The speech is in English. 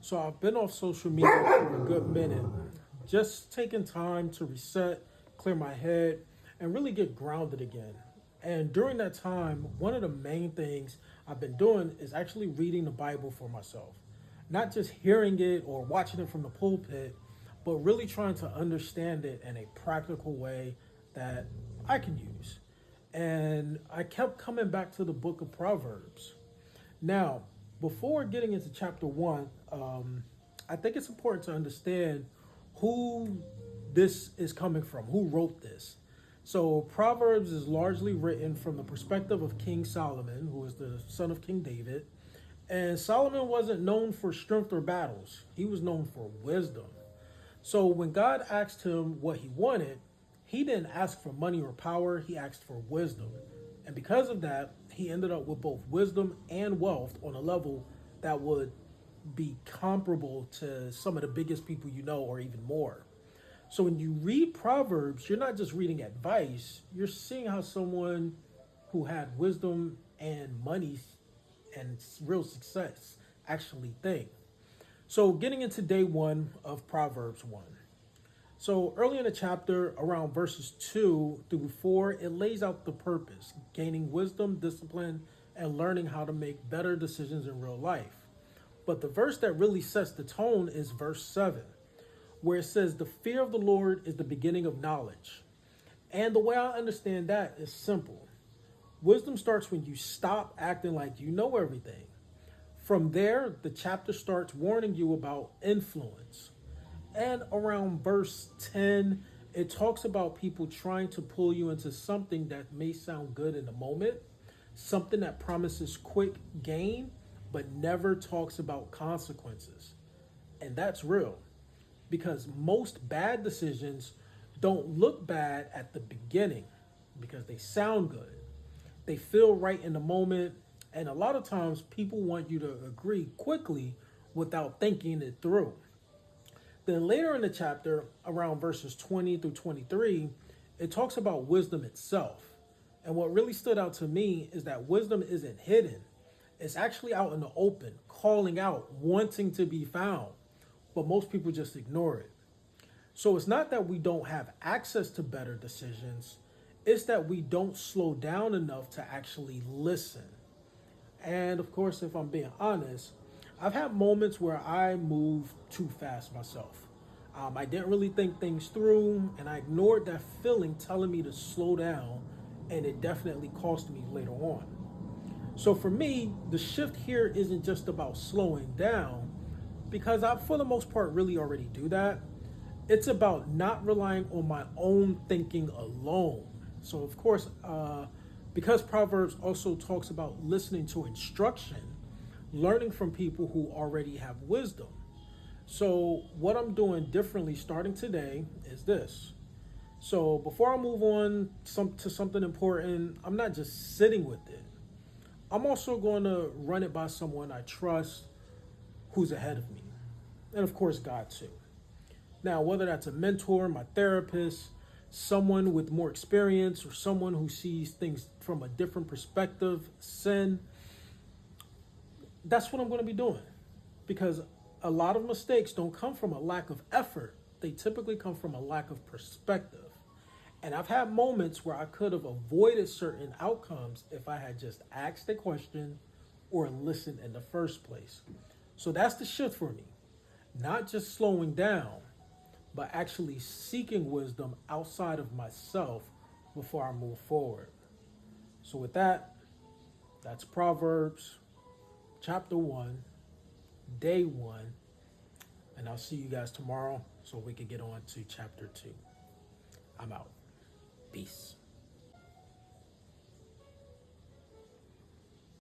So I've been off social media for a good minute, just taking time to reset, clear my head, and really get grounded again. And during that time, one of the main things I've been doing is actually reading the Bible for myself. Not just hearing it or watching it from the pulpit, but really trying to understand it in a practical way that I can use. And I kept coming back to the book of Proverbs. Now, before getting into chapter one, I think it's important to understand who this is coming from, who wrote this. So, Proverbs is largely written from the perspective of King Solomon, who is the son of King David. And Solomon wasn't known for strength or battles, he was known for wisdom. So, when God asked him what he wanted, he didn't ask for money or power, he asked for wisdom. And because of that, he ended up with both wisdom and wealth on a level that would be comparable to some of the biggest people you know, or even more. So when you read Proverbs, you're not just reading advice, you're seeing how someone who had wisdom and money and real success actually think. So getting into day one of Proverbs 1. So early in the chapter, around verses 2 through 4, it lays out the purpose, gaining wisdom, discipline, and learning how to make better decisions in real life. But the verse that really sets the tone is verse 7, where it says, "The fear of the Lord is the beginning of knowledge." And the way I understand that is simple. Wisdom starts when you stop acting like you know everything. From there, the chapter starts warning you about influence. And around verse 10, it talks about people trying to pull you into something that may sound good in the moment, something that promises quick gain, but never talks about consequences. And that's real because most bad decisions don't look bad at the beginning because they sound good. They feel right in the moment. And a lot of times people want you to agree quickly without thinking it through. Then later in the chapter, around verses 20 through 23, it talks about wisdom itself. And what really stood out to me is that wisdom isn't hidden. It's actually out in the open, calling out, wanting to be found. But most people just ignore it. So it's not that we don't have access to better decisions, it's that we don't slow down enough to actually listen. And of course, if I'm being honest, I've had moments where I moved too fast myself. I didn't really think things through, and I ignored that feeling telling me to slow down, and it definitely cost me later on. So for me, the shift here isn't just about slowing down, because I, for the most part, really already do that. It's about not relying on my own thinking alone. So, of course, because Proverbs also talks about listening to instruction, learning from people who already have wisdom. So, what I'm doing differently starting today is this. So, before I move on to something important, I'm not just sitting with it. I'm also going to run it by someone I trust who's ahead of me. And of course, God too. Now, whether that's a mentor, my therapist, someone with more experience, or someone who sees things from a different perspective, that's what I'm going to be doing. Because a lot of mistakes don't come from a lack of effort, they typically come from a lack of perspective. And I've had moments where I could have avoided certain outcomes if I had just asked a question or listened in the first place. So that's the shift for me. Not just slowing down, but actually seeking wisdom outside of myself before I move forward. So with that, that's Proverbs chapter 1, day 1, and I'll see you guys tomorrow so we can get on to chapter 2. I'm out. Peace.